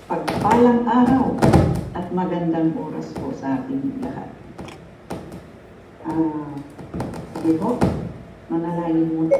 pagpalang araw at magandang oras po sa ating lahat. Sige po, manalangin muna.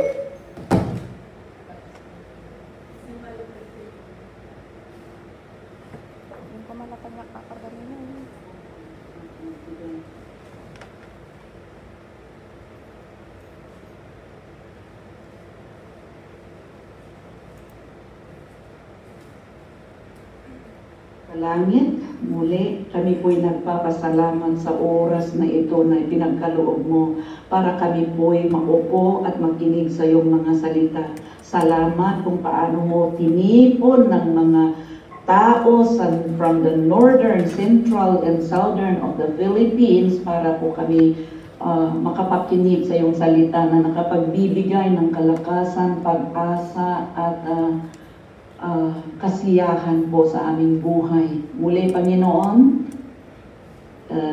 Langit, muli kami po'y nagpapasalamat sa oras na ito na pinagkaloob mo para kami po'y maupo at makinig sa iyong mga salita. Salamat kung paano mo tinipon ng mga tao from the northern, central, and southern of the Philippines para po kami makapakinig sa iyong salita na nakapagbibigay ng kalakasan, pag-asa at kasiyahan po sa aming buhay. Muli, Panginoon,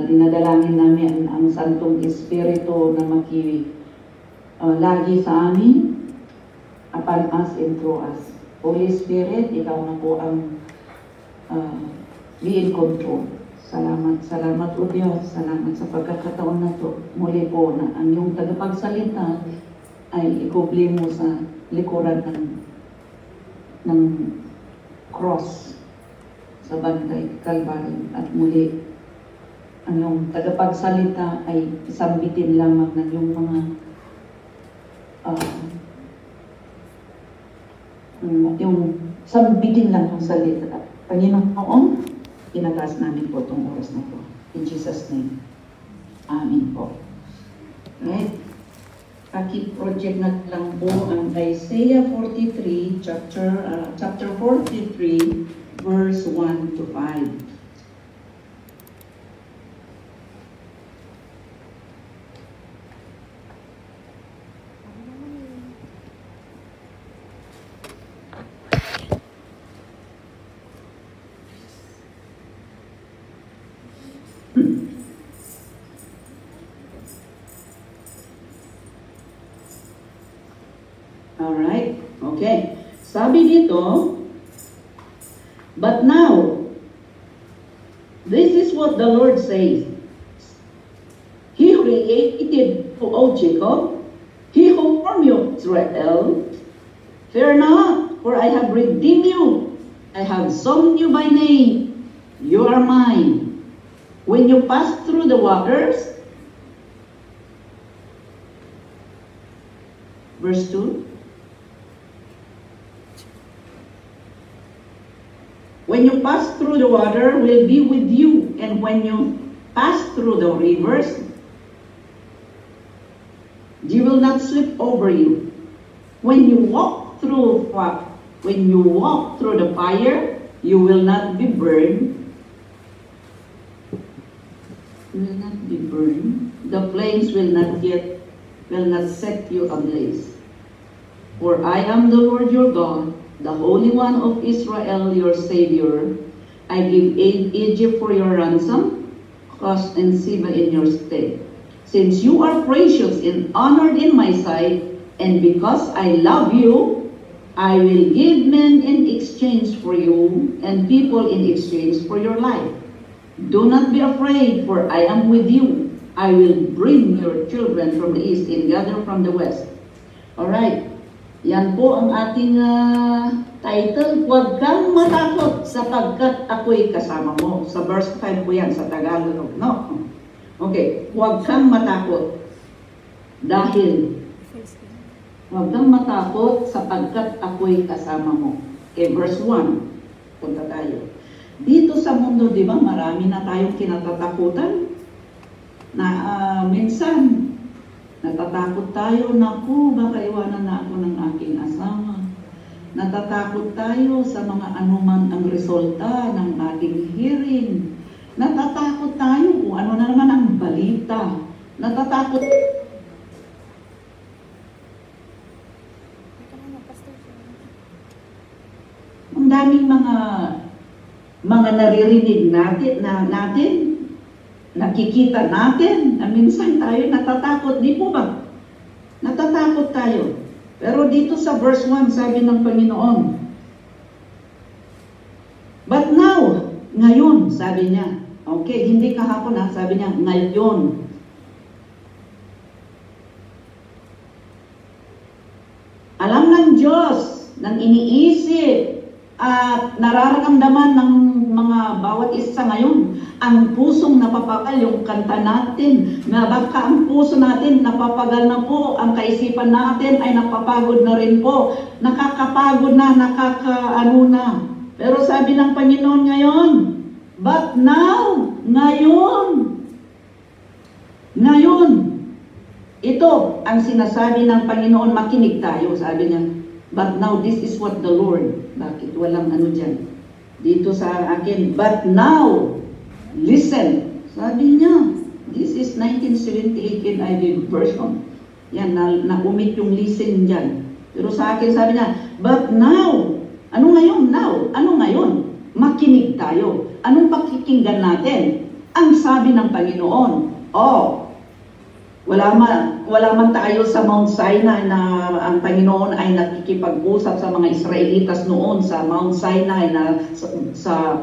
dinadalangin namin ang Santong Espiritu na lagi sa amin, upon us and through us. Holy Spirit, ikaw na po ang be in control. Salamat, salamat o Diyos, salamat sa pagkakataon na to. Muli po na ang iyong tagapagsalita ay ikubli mo sa likuran ng cross sa bantay Calvary, at muli ang iyong tagapagsalita ay isambitin lamang ng iyong mga yung sambitin lang ng salita. Panginoon, inatas namin po itong oras na po. In Jesus' name. Amen po. Right? Paki-project na lang po ang Isaiah 43, chapter 43, verse 1 to 5. Alright, okay. Sabi dito, but now, this is what the Lord says. He created you, O Jacob, He who formed you, Israel. Fear not, for I have redeemed you. I have summoned you by name. You are mine. When you pass through the waters, verse 2, when you pass through the water, will be with you. And when you pass through the rivers, they will not sweep over you. When you walk through the fire, you will not be burned. Will not be burned. The flames will not set you ablaze. For I am the Lord your God, the Holy One of Israel, your Savior. I give Egypt for your ransom, Cush and Seba in your stead. Since you are precious and honored in my sight, and because I love you, I will give men in exchange for you, and people in exchange for your life. Do not be afraid, for I am with you. I will bring your children from the east and gather from the west. Alright. Yan po ang ating title, Huwag kang matakot sapagkat ako'y kasama mo. Sa verse 5 po yan, sa Tagalog, no? Okay, huwag kang matakot. Huwag kang matakot sapagkat ako'y kasama mo. Okay, verse 1, punta tayo. Dito sa mundo, di ba, marami na tayong kinatatakutan. Na minsan, natatakot tayo, naku, baka iwanan na ako ng aking asawa. Natatakot tayo sa mga anuman ang resulta ng ating hearing. Natatakot tayo kung ano na naman ang balita. Natatakot. Ang daming mga naririnig natin, nakikita natin, na minsan tayo natatakot, di po ba? Natatakot tayo. Pero dito sa verse 1, sabi ng Panginoon, but now, Ngayon, sabi niya. Okay, hindi kahapon ha, sabi niya, ngayon. Alam ng Diyos, ng iniisip, at nararamdaman ng mga bawat isa ngayon, ang pusong napapagal, yung kanta natin, na baka ang puso natin napapagal na po, ang kaisipan natin ay napapagod na rin po, nakakapagod na, nakakaano na. Pero sabi ng Panginoon ngayon, but now, ngayon, ito ang sinasabi ng Panginoon, makinig tayo, sabi niya, but now this is what the Lord, bakit walang ano dyan, dito sa akin, but now, listen, sabi niya, this is 1978 NIV version, yan, na-omit yung listen dyan, pero sa akin sabi niya, but now, ano ngayon, now, ano ngayon, makinig tayo, anong pakikinggan natin? Ang sabi ng Panginoon, wala man tayo sa Mount Sinai na ang Panginoon ay nakikipag-usap sa mga Israelitas noon sa Mount Sinai na sa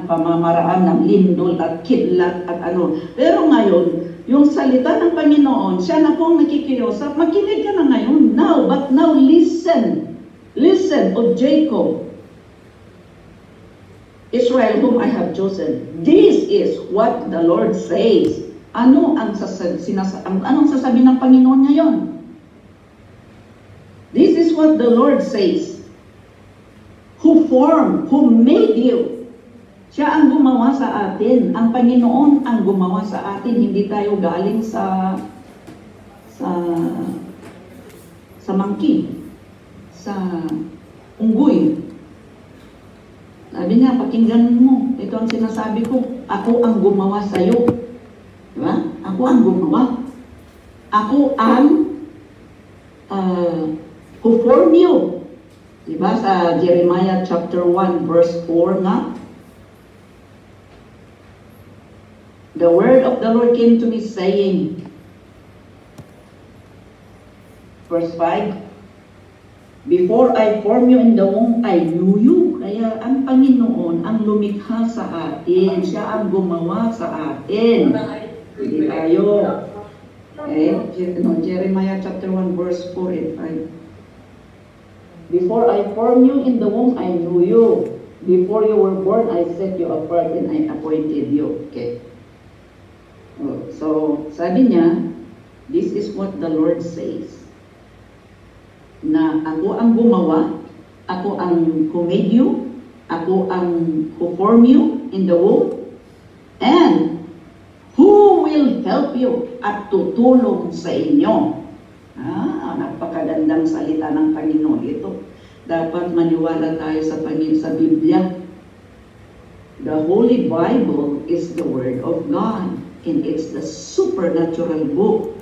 pamamaraan ng lindol at kidlat at ano. Pero ngayon, yung salita ng Panginoon, siya na po ang nakikiusap, makinig ka na ngayon, now, but now listen, O Jacob, Israel whom I have chosen. This is what the Lord says. Anong sasabihin ng Panginoon ngayon? This is what the Lord says. Who made you. Siya ang gumawa sa atin. Ang Panginoon ang gumawa sa atin. Hindi tayo galing sa monkey, sa unggoy. Sabi niya, pakinggan mo. Ito ang sinasabi ko. Ako ang gumawa sa iyo. Diba? Ako ang gumawa. Ako ang who formed you. Diba? Sa Jeremiah chapter 1 verse 4 nga. The word of the Lord came to me saying, verse 5, before I formed you in the womb, I knew you. Kaya ang Panginoon ang lumikha sa atin. Siya ang gumawa sa atin. Hindi tayo. Jeremiah chapter 1 verse 4 and 5. Before I formed you in the womb, I knew you. Before you were born, I set you apart and I appointed you. Okay. So, sabi niya, this is what the Lord says. Na ako ang gumawa, ako ang who made you, ako ang who formed you in the womb, and who will help you at tutulong sa inyo. Napakagandang salita ng Panginoon ito. Dapat maniwala tayo sa Biblia. The Holy Bible is the Word of God, and it's the supernatural book.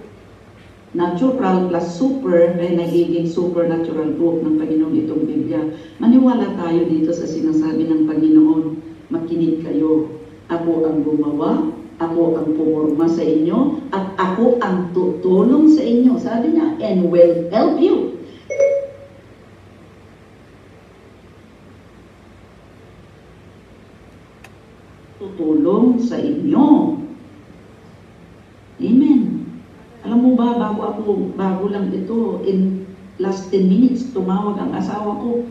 Natural plus super ay nagiging supernatural book ng Panginoon itong Biblia. Maniwala tayo dito sa sinasabi ng Panginoon. Makinig kayo. Ako ang gumawa, ako ang pumurma sa inyo, at ako ang tutulong sa inyo. Sabi niya, and will help you. Tutulong sa inyo. Amen. Alam mo ba, bago lang ito, in last 10 minutes, tumawag ang asawa ko.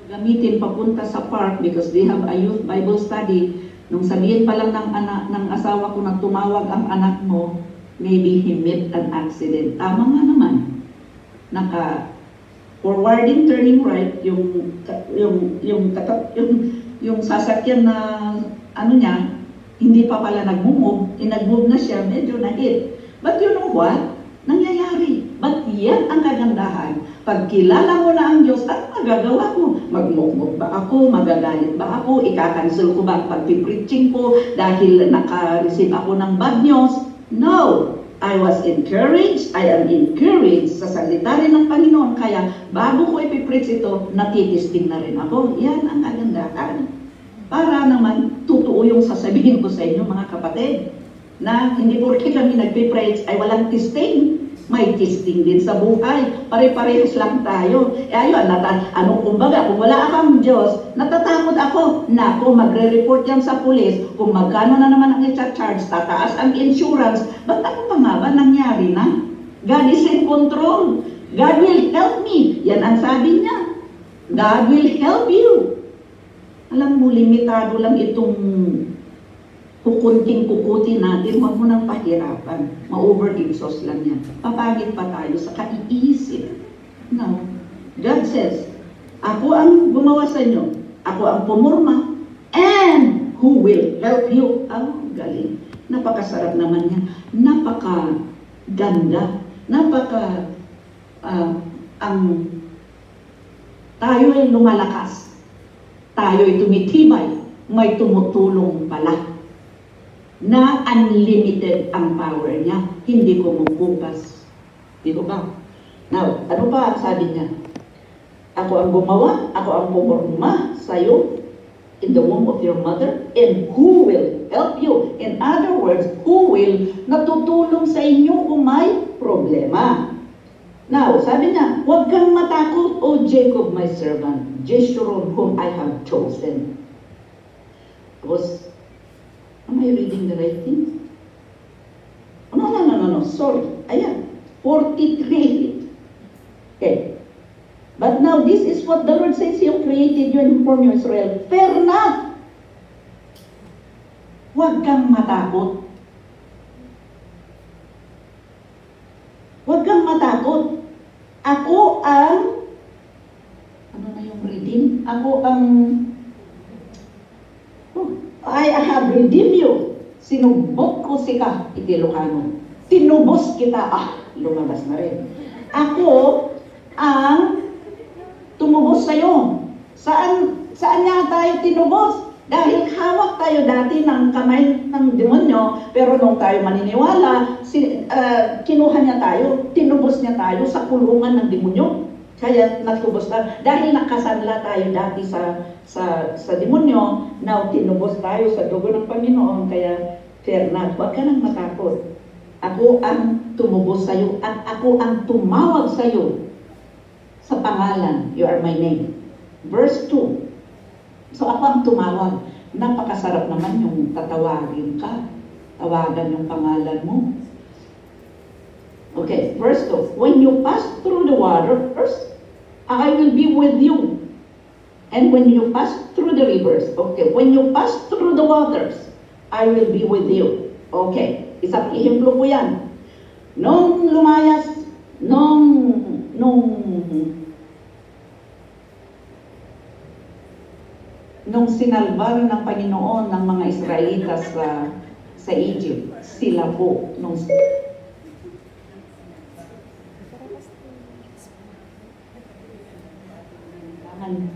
Gamitin papunta sa park because they have a youth Bible study. Nung sabihin pa lang ng asawa ko na tumawag ang anak mo, maybe he met an accident. Tama nga naman. Forwarding, turning right, yung sasakyan na niya, hindi pa pala nag-move, nag-move na siya, medyo na-hit. But you know what? Nangyayari. But yan ang kagandahan. Pag kilala mo na ang Diyos, ano magagawa ko? Mag-move ba ako? Magagalit ba ako? Ika-cancel ko ba ang pag-preaching ko dahil naka-receive ako ng bad news? No! I was encouraged, I am encouraged sa salita rin ng Panginoon. Kaya bago ko ipipreach ito, natitisting na rin ako. Yan ang kagandahan. Para naman, totoo yung sasabihin ko sa inyo mga kapatid, na hindi porke kami nagpipreach ay walang testing. May testing din sa buhay. Pare-parehas lang tayo. Ayun, kumbaga, kung wala akong Diyos, natatakot ako. Nako, magre-report yan sa pulis. Kung magkano na naman ang i-charge, tataas ang insurance. Ba't ako pa nga ba nangyari na? God is in control. God will help me. Yan ang sabi niya. God will help you. Alam mo, limitado lang itong kukunting-kukuti natin, huwag mo nang pahirapan. Ma-over-exhaust lang yan. Papagit pa tayo sa kaiisip. No. God says, ako ang gumawa sa inyo. Ako ang pumurma. And who will help you? Galing. Napakasarap naman yan. Napakaganda. Tayo ay lumalakas. Tayo ay tumitibay. May tumutulong pala na unlimited ang power niya. Hindi kumukupas. Di ba? Now, ano pa ang sabi niya? Ako ang gumawa, ako ang pumurma sa'yo in the womb of your mother, and who will help you? In other words, who will natutulong sa inyo kung may problema? Now, sabi niya, huwag kang matakot, O Jacob, my servant, Jeshurun, whom I have chosen. Am I reading the right thing? No. Sorry. Ayan. 43. Okay. But now, this is what the Lord says, He created you and formed you, Israel. Fear not. Huwag kang matakot. Huwag kang matakot. Ako ang, ano na yung reading? Ako ang, I have redeemed you. Sinubot ko sika, iti Ilocano. Tinubos kita. Lumabas na rin. Ako ang tumubos sa'yo. Saan niya tayo tinubos? Dahil hawak tayo dati ng kamay ng demonyo, pero nung tayo maniniwala, kinuha niya tayo, tinubos niya tayo sa kulungan ng demonyo. Kaya natubos tayo. Dahil nakasanla tayo dati sa demonyo, now tinubos tayo sa dugo ng Panginoon, kaya fear not. Huwag ka nang matakot. Ako ang tumubos sa iyo at ako ang tumawag sa iyo sa pangalan. You are my name. Verse 2. So ako ang tumawag. Napakasarap naman yung tatawagin ka. Tawagan yung pangalan mo. Okay, verse 2. When you pass through the waters, I will be with you. And when you pass through the rivers, okay, when you pass through the waters, I will be with you. Okay, isang ihemplo ko yan. Nung lumayas, nung sinalbar ng Panginoon ng mga Israelitas sa Egypt, sila po, nung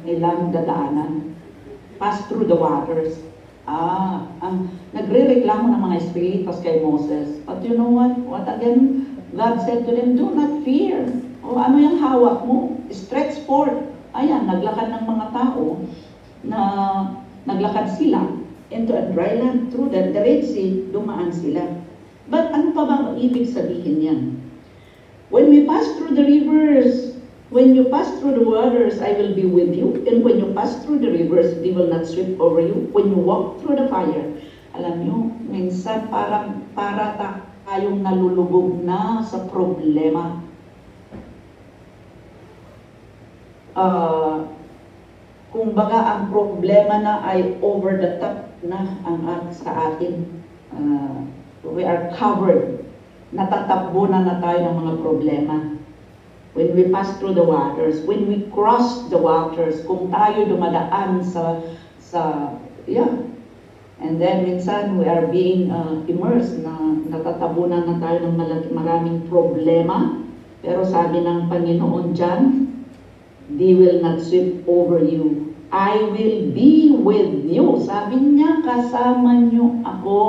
nilang dadaanan. Pass through the waters. Nagre-reklamo ng mga Espiritus kay Moses. But you know what? What again? God said to them, do not fear. Ano yung hawak mo? Stretch forth. Ayan, naglakad ng mga tao na naglakad sila into a dry land through the Red Sea, dumaan sila. But ano pa ba ang ibig sabihin yan? When we pass through the rivers, when you pass through the waters, I will be with you. And when you pass through the rivers, they will not sweep over you. When you walk through the fire, alam nyo, minsan para tayong nalulubog na sa problema. Kung baga ang problema na ay over the top na sa atin. We are covered. Natatakbo na tayo ng mga problema. When we pass through the waters, when we cross the waters, kung tayo dumadaan and then minsan we are being immersed na natatabunan na tayo ng maraming problema, pero sabi ng Panginoon dyan, they will not sweep over you. I will be with you. Sabi niya, kasama niyo ako.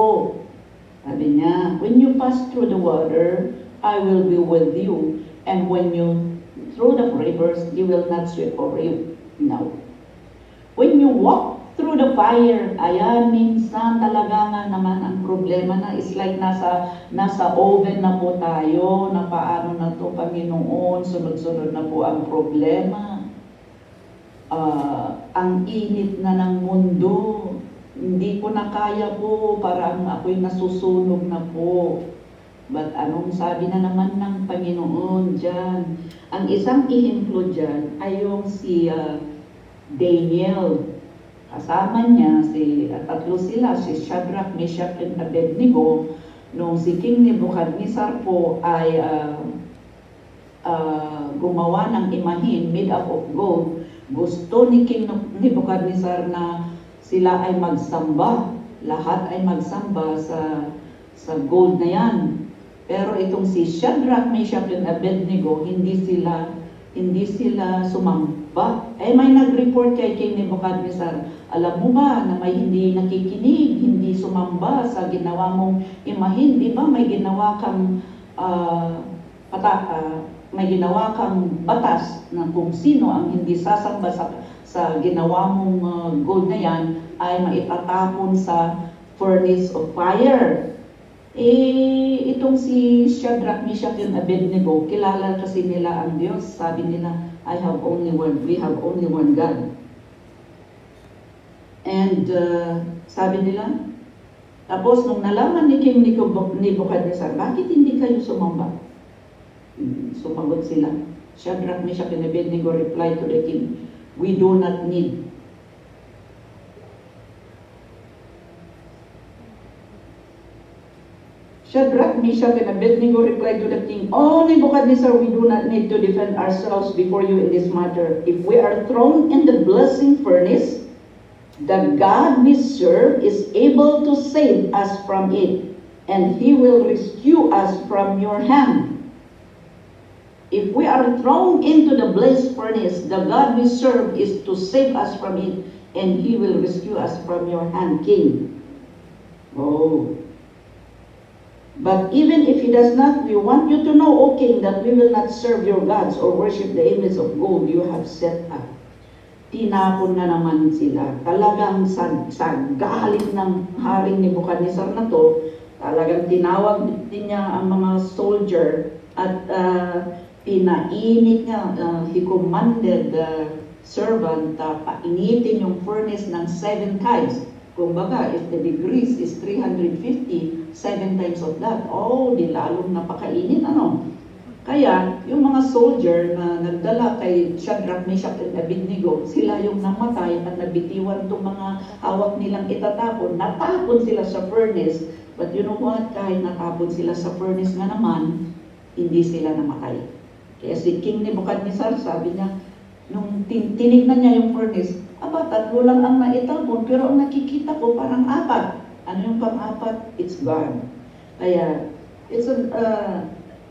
Sabi niya, when you pass through the water, I will be with you. And when you through the rivers, you will not sweep over you. No. When you walk through the fire. Ayan, minsan talaga nga naman ang problema na is like nasa oven na po tayo, na paano na to, Panginoon, sunod-sunod na po ang problema. Ang init na ng mundo, hindi ko na kaya po, parang ako'y nasusunog na po. But anong sabi na naman ng Panginoon dyan? Ang isang ihemplo dyan ay yung si Daniel. Kasama niya, tatlo sila, si Shadrach, Meshach, and Abednego. Nung si King Nebuchadnezzar po ay gumawa ng imahin made up of gold, gusto ni King Nebuchadnezzar na sila ay magsamba, lahat ay magsamba sa gold na yan. Pero itong si Shadrach, Meshach, and Abednego, hindi sila sumamba. May nag-report kay King Nebuchadnezzar, alam mo ba na may hindi nakikinig, hindi sumamba sa ginawa mong imahin? Di ba may ginawa kang may ginawa kang batas na kung sino ang hindi sasamba sa ginawa mong gold na yan ay maitatapon sa furnace of fire. Itong si Shadrach, Meshach, and Abednego, kilala kasi nila ang Diyos. Sabi nila, we have only one God. And sabi nila, tapos nung nalaman ni King Nebuchadnezzar, bakit hindi kayo sumamba? Sumagot sila. Shadrach, Meshach, and Abednego replied to the king, we do not need. Shadrach, Meshach, and Abednego replied to the king, "Oh, Nebuchadnezzar, we do not need to defend ourselves before you in this matter. If we are thrown in the blazing furnace, the God we serve is able to save us from it, and He will rescue us from your hand. If we are thrown into the blazing furnace, the God we serve is to save us from it, and He will rescue us from your hand, king." Oh. But even if He does not, we want you to know, O king, that we will not serve your gods or worship the image of gold you have set up. Tinapon na naman sila. Talagang sa galit ng haring Nebuchadnezzar na to, talagang tinawag din niya ang mga soldier at pinainit niya. He commanded the servant painitin yung furnace ng 7 times. Kumbaga, if the degrees is 350, 7 times of that, di lalong napakainit, ano? Kaya, yung mga soldier na nagdala kay Shadrach, Meshach, and Abednego, sila yung namatay at nabitiwan itong mga hawak nilang itatapon. Natapon sila sa furnace, but you know what? Kahit natapon sila sa furnace nga naman, hindi sila namatay. Kaya si King Nebuchadnezzar, sabi niya, nung tinignan niya yung furnace, 3 lang ang naitapon, pero ang nakikita ko parang 4. Ano yung pang-4? It's God. Kaya,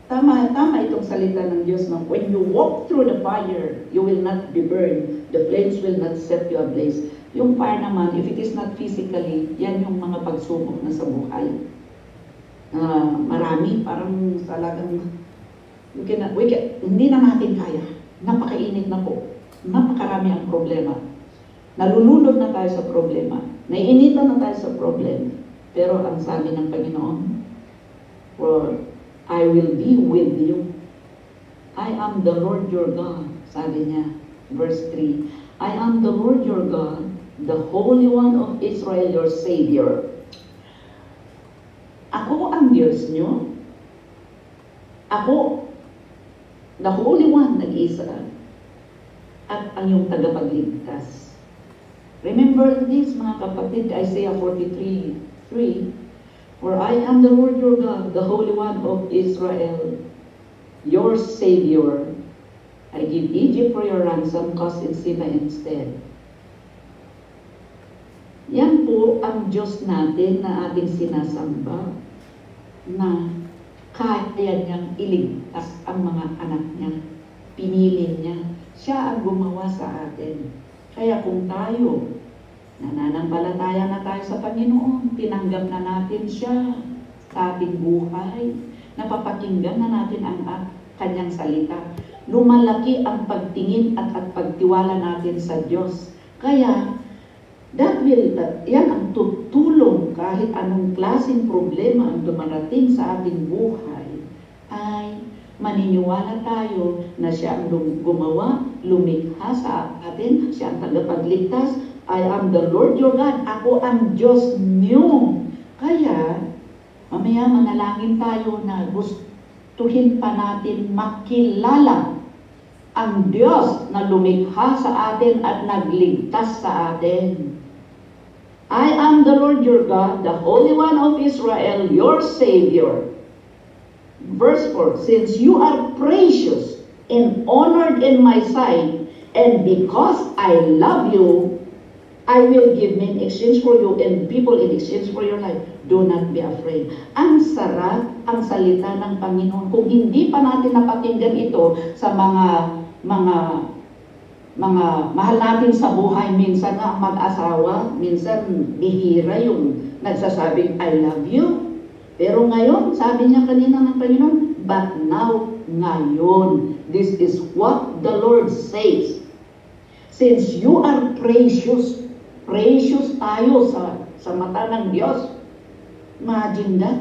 tama itong salita ng Diyos na when you walk through the fire, you will not be burned. The flames will not set you ablaze. Yung fire naman, if it is not physically, yan yung mga pagsubok na sa buhay. Marami, parang talagang hindi na natin kaya. Napakainit na po. Napakarami ang problema. Nalulunod na tayo sa problema. Naiinitan na tayo sa problema. Pero ang sabi ng Panginoon, for I will be with you. I am the Lord your God. Sabi niya, verse 3, I am the Lord your God, the Holy One of Israel, your Savior. Ako ang Diyos niyo. Ako, the Holy One, nag-isa. At ang iyong tagapagligtas. Remember this, mga kapatid, Isaiah 43:3, for I am the Lord your God, the Holy One of Israel, your Savior. I give Egypt for your ransom, cost in Seba instead. Yan po ang Diyos natin na ating sinasamba, na kaya niyang iligtas ang mga anak niya. Pinili niya. Siya ang gumawa sa atin. Kaya kung tayo, nananampalataya na tayo sa Panginoon, tinanggap na natin siya sa ating buhay, napapakinggan na natin ang kanyang salita, lumalaki ang pagtingin at pagtiwala natin sa Diyos. Kaya, Yan ang tutulong kahit anong klaseng problema ang dumarating sa ating buhay, ay maniniwala tayo na siya ang gumawa, lumikha sa atin, siya ang tagapagligtas. I am the Lord your God. Ako ang Diyos niyo. Kaya, mamaya manalangin tayo na gustuhin pa natin makilala ang Diyos na lumikha sa atin at nagligtas sa atin. I am the Lord your God, the Holy One of Israel, your Savior. Verse 4, since you are precious and honored in my sight, and because I love you, I will give men in exchange for you and people in exchange for your life. Do not be afraid. Ang sarap ang salita ng Panginoon. Kung hindi pa natin napakinggan ito sa mga mahal natin sa buhay, minsan nga mag-asawa, minsan bihira yung nagsasabing, I love you. Pero ngayon, sabi niya kanina ng Panginoon, but now, ngayon, this is what the Lord says. Since you are precious, precious tayo sa mata ng Diyos. Imagine that.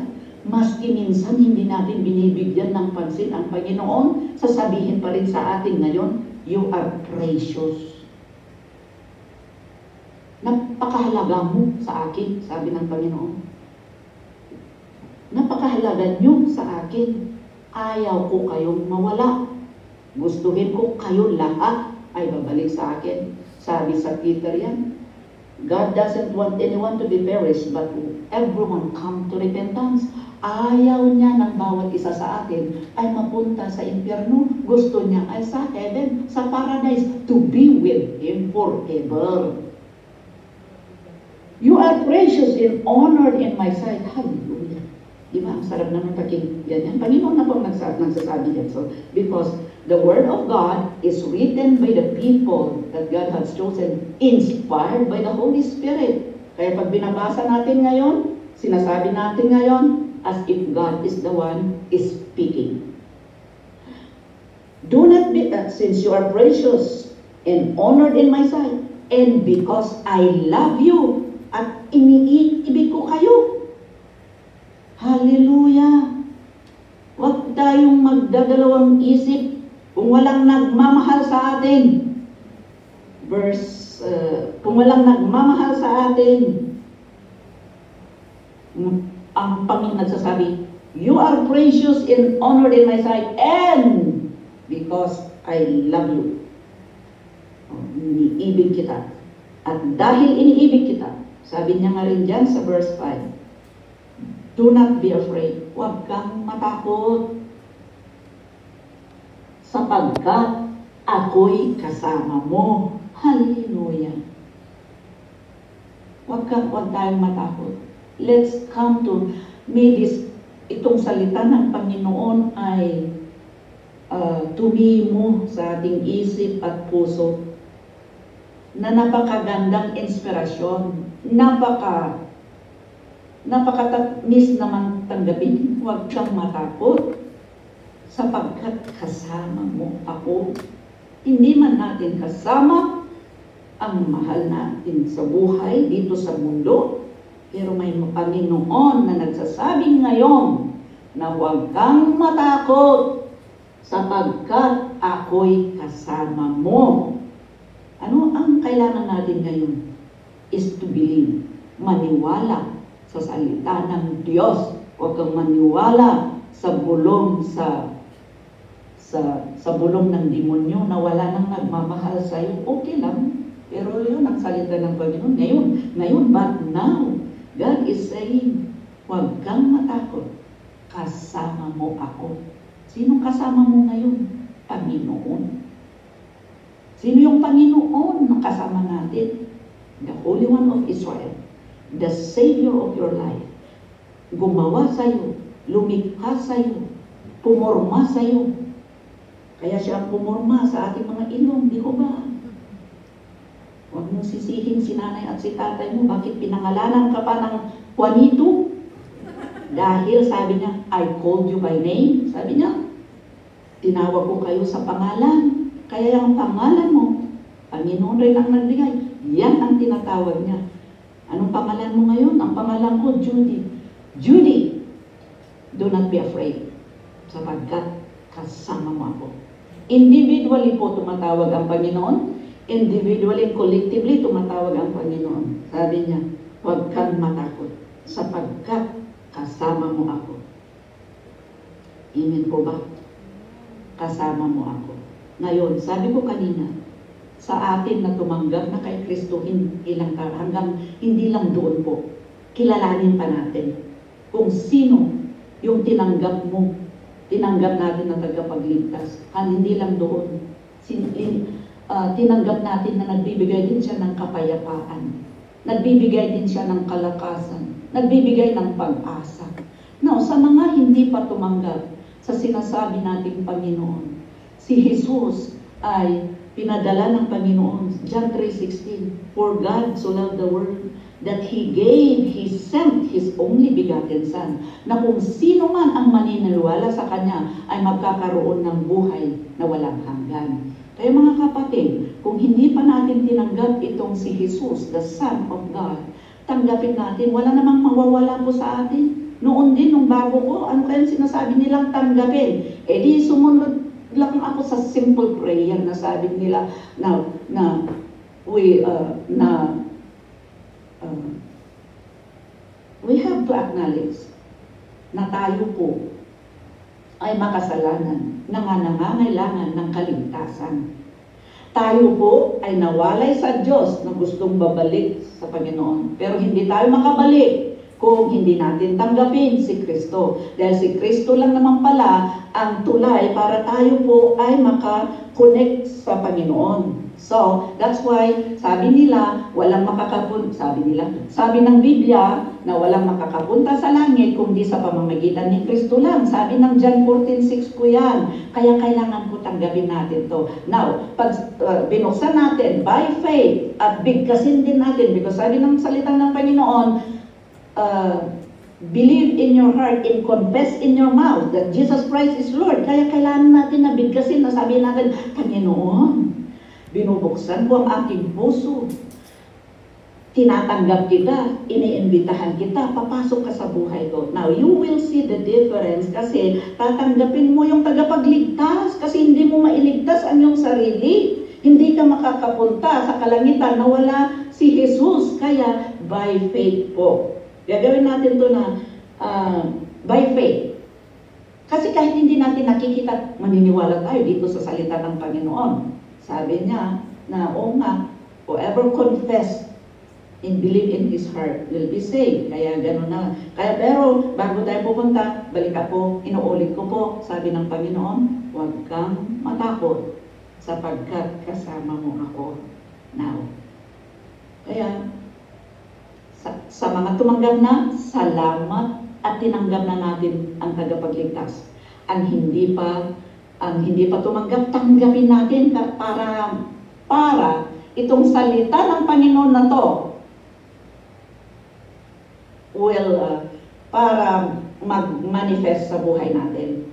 Maski minsan hindi natin binibigyan ng pansin ang Panginoon, sasabihin pa rin sa atin ngayon, you are precious. Napakahalaga mo sa akin, sabi ng Panginoon. Napakahalaga niyo sa akin. Ayaw ko kayong mawala. Gustuhin ko kayo lahat ay babalik sa akin. Sabi sa Peter yan, God doesn't want anyone to be perished, but everyone come to repentance. Ayaw niya ng bawat isa sa atin ay mapunta sa impyerno. Gusto niya ay sa heaven, sa paradise, to be with Him forever. You are precious and honored in my sight. Hallelujah. Diba? Ang sarap naman pakinggan yan. Panginoon na po nagsasabi yan. So, because the Word of God is written by the people that God has chosen, inspired by the Holy Spirit. Kaya pag binabasa natin ngayon, sinasabi natin ngayon, as if God is the one speaking. Do not be, since you are precious and honored in my sight, and because I love you, at iniibig ko kayo. Hallelujah! Huwag tayong magdadalawang isip kung walang nagmamahal sa atin. Kung walang nagmamahal sa atin, ang Panginoon nagsasabi, you are precious and honored in my sight, and because I love you. Iniibig kita. At dahil iniibig kita, sabi niya nga rin dyan sa verse 5, do not be afraid. Huwag kang matakot. Sapagkat ako'y kasama mo. Hallelujah. Huwag tayong matakot. Let's come to, itong salita ng Panginoon ay tumimo sa ating isip at puso na napakagandang inspirasyon, napakatamis naman tanggapin. Huwag kang matakot sapagkat kasama mo ako. Hindi man natin kasama ang mahal natin sa buhay dito sa mundo, pero may Panginoon na nagsasabing ngayon na huwag kang matakot sapagkat ako'y kasama mo. Ano ang kailangan natin ngayon? Is to believe. Maniwala sa salita ng Diyos. Huwag kang maniwala sa bulong sa bulong ng demonyo na wala nang nagmamahal sa iyo. Okay lang. Pero yun ang salita ng Panginoon. Ngayon, but now, God is saying, huwag kang matakot. Kasama mo ako. Sino kasama mo ngayon? Panginoon. Sino yung Panginoon na kasama natin? The Holy One of Israel. The Savior of your life. Gumawa sa'yo. Lumikha sa'yo. Pumorma sa'yo. Kaya siya ang pumorma sa ating mga ilong. Di ko ba? Huwag mong sisihin si nanay at si tatay mo. Bakit pinangalanan ka pa ng Juanito? Dahil sabi niya, I called you by name. Sabi niya, tinawag ko kayo sa pangalan. Kaya yung pangalan mo, Panginoon rin ang nagbigay. Yan ang tinatawag niya. Anong pangalan mo ngayon? Ang pangalan ko, Judy. Judy, do not be afraid, sapagkat kasama mo ako. Individually po tumatawag ang Panginoon. Individually, collectively tumatawag ang Panginoon. Sabi niya, huwag kang matakot, sapagkat kasama mo ako. Amen po ba? Kasama mo ako. Ngayon, sabi ko kanina, sa atin na tumanggap na kay Kristo, hanggang hindi lang doon po, kilalanin pa natin kung sino yung tinanggap mo, tinanggap natin na tagapagligtas. Hindi lang doon. Tinanggap natin na nagbibigay din siya ng kapayapaan. Nagbibigay din siya ng kalakasan. Nagbibigay ng pag-asa. Now, sa mga hindi pa tumanggap sa sinasabi nating Panginoon, si Jesus ay pinadala ng Panginoon. John 3:16, for God so loved the world that He gave, He sent His only begotten Son, na kung sino man ang maniniwala sa Kanya ay magkakaroon ng buhay na walang hanggan. Kaya mga kapatid, kung hindi pa natin tinanggap itong si Jesus, the Son of God, tanggapin natin, wala namang mawawala po sa atin. Noon din, nung bago ko, ano kaya sinasabi nilang tanggapin? Eh di sumunod lang ako sa simple prayer na sabi nila we have to acknowledge na tayo po ay makasalanan na nangangailangan ng kaligtasan. Tayo po ay nawalay sa Diyos na gustong babalik sa Panginoon. Pero hindi tayo makabalik kung hindi natin tanggapin si Kristo. Dahil si Kristo lang naman pala ang tulay para tayo po ay makakonect sa Panginoon. So, that's why sabi nila, sabi ng Biblia na walang makakapunta sa langit kundi sa pamamagitan ni Kristo lang. Sabi ng John 14:6 ko yan. Kaya kailangan po tanggapin natin to. Now, pag binuksan natin by faith at bigkasin din natin, because sabi ng salita ng Panginoon, believe in your heart and confess in your mouth that Jesus Christ is Lord. Kaya kailangan natin na bigkasin, na sabihin natin, Panginoon, binubuksan ko ang aking puso. Tinatanggap kita, iniimbitahan kita, papasok ka sa buhay ko. Now, you will see the difference kasi tatanggapin mo yung tagapagligtas kasi hindi mo mailigtas ang iyong sarili. Hindi ka makakapunta sa kalangitan na wala si Jesus. Kaya, by faith po. Gagawin natin to na by faith. Kasi kahit hindi natin nakikita, maniniwala tayo dito sa salita ng Panginoon. Sabi niya na, oo nga, whoever confess and believe in his heart will be saved. Kaya gano'n na. Kaya pero, bago tayo pupunta, balik ako, inuulit ko po, sabi ng Panginoon, huwag kang matakot sapagkat kasama mo ako now. Kaya, sa mga tumanggap na, salamat at tinanggap na natin ang tagapagligtas. Ang hindi pa tumanggap, tanggapin natin para itong salita ng Panginoon na to para mag-manifest sa buhay natin.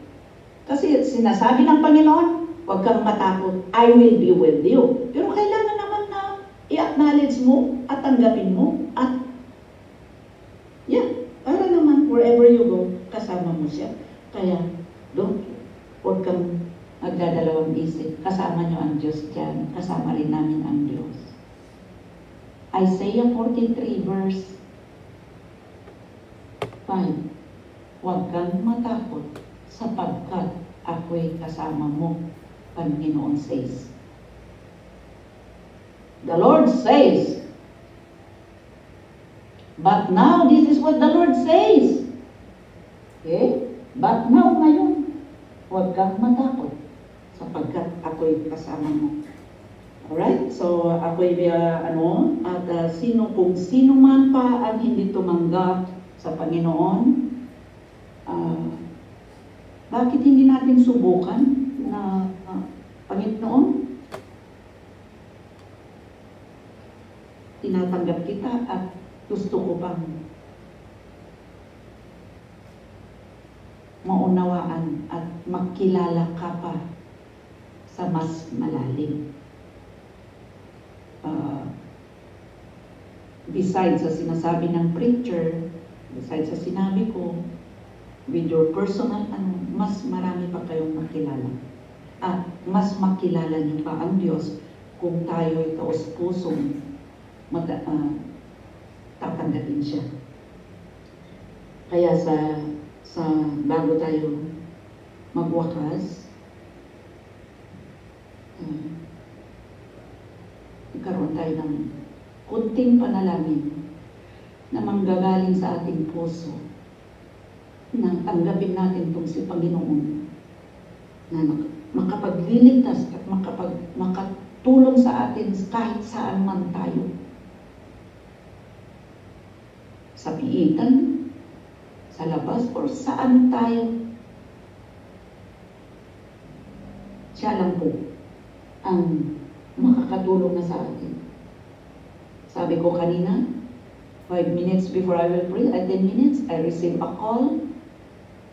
Kasi sinasabi ng Panginoon, huwag kang matakot, I will be with you. Pero kailangan naman na i-acknowledge mo at tanggapin mo at para naman wherever you go, kasama mo siya. Kaya, huwag kang magdadalawang isip. Kasama nyo ang Diyos dyan. Kasama rin namin ang Diyos. Isaiah 43 verse 5. Huwag kang matakot sapagkat ako'y kasama mo, Panginoon says. The Lord says, but now, this is what the Lord says. Okay? But now, ngayon, huwag kang matakot sapagkat ako'y kasama mo. Alright? So, ako'y, kung sino man pa ang hindi tumanggap sa Panginoon, bakit hindi natin subukan na, Panginoon, tinatanggap kita at gusto ko bang maunawaan at makilala ka pa sa mas malalim. besides sa sinasabi ng preacher, besides sa sinabi ko, with your personal, mas marami pa kayong makilala. At mas makilala niyo pa ang Diyos kung tayo'y taos-pusong tatanggapin siya. Kaya sa bago tayo magwakas, magkaroon tayo ng kunting panalangin na manggagaling sa ating puso na tanggapin natin itong si Panginoon na makapagliligtas at makatulong sa atin kahit saan man tayo. Sa piitan, sa labas, or saan tayo. Siya lang po ang makakatulong na sa atin. Sabi ko kanina, 5 minutes before I will pray, at 10 minutes, I received a call.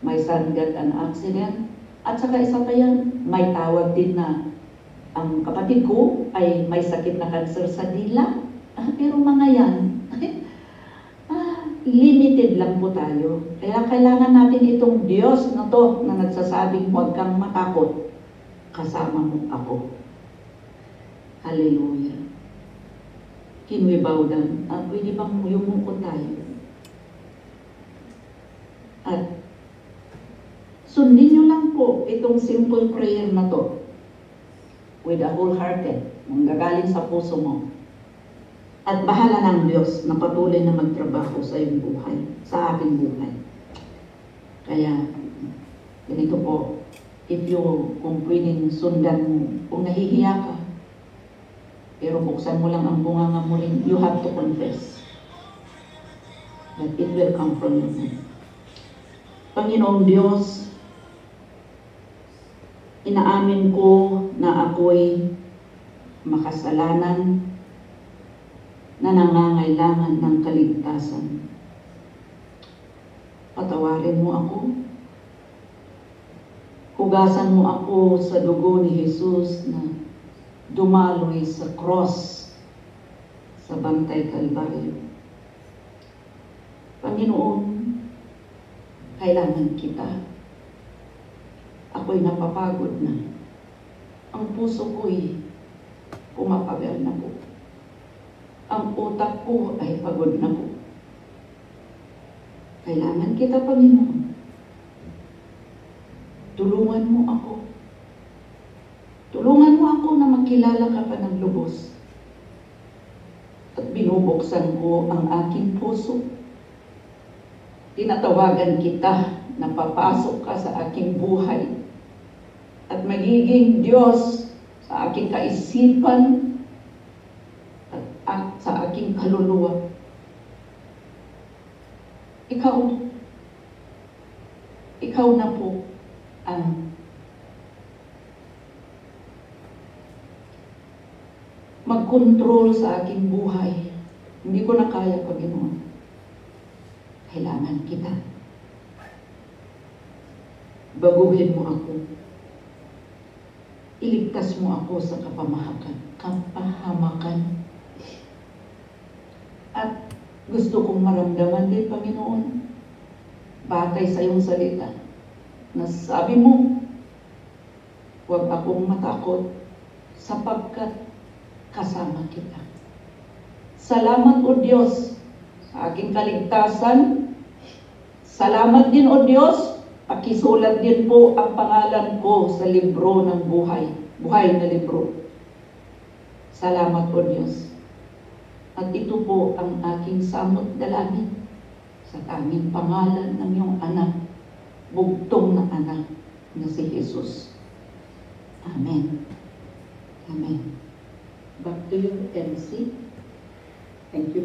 My son got an accident. At saka isa pa yan, may tawag din na ang kapatid ko ay may sakit na kanser sa dila. Pero mga yan, limited lang po tayo. Kaya kailangan natin itong Diyos na to na nagsasabing huwag kang matakot. Kasama mo ako. Hallelujah. Can we bow down? Pwede bang yumungkot tayo? At sundin nyo lang po itong simple prayer na to with a wholehearted, manggagaling sa puso mo. At bahala ng Diyos na patuloy na magtrabaho sa iyong buhay, sa ating buhay. Kaya, ganito po, kung pwedeng sundan mo, kung nahihiya ka, pero buksan mo lang ang bunganga mo rin, you have to confess that it will come from you. Panginoong Diyos, inaamin ko na ako'y makasalanan na nangangailangan ng kaligtasan. Patawarin mo ako. Hugasan mo ako sa dugo ni Jesus na dumaloy sa cross sa Bantay Kalbaryo. Panginoon, kailangan kita. Ako'y napapagod na. Ang puso ko'y pumapagal na po. Ang utak ko ay pagod na po. Kailangan kita, Panginoon. Tulungan mo ako. Tulungan mo ako na makilala ka pa ng lubos. At binubuksan ko ang aking puso. Tinatawagan kita na papasok ka sa aking buhay. At magiging Diyos sa aking kaisipan at sa aking kaluluwa. Ikaw na po ang mag-control sa aking buhay. Hindi ko na kaya, Panginoon. Kailangan kita. Baguhin mo ako. Iligtas mo ako sa kapahamakan. At gusto kong maramdaman din, Panginoon, batay sa iyong salita, na sabi mo, huwag akong matakot sapagkat kasama kita. Salamat, O Diyos, sa aking kaligtasan. Salamat din, O Diyos, pakisulat din po ang pangalan ko sa libro ng buhay. Buhay na libro. Salamat, O Diyos. At ito po ang aking samot dalangin sa tanging pangalan ng iyong anak, bugtong na anak na si Jesus. Amen. Amen. Back to you, MC. Thank you, Lord.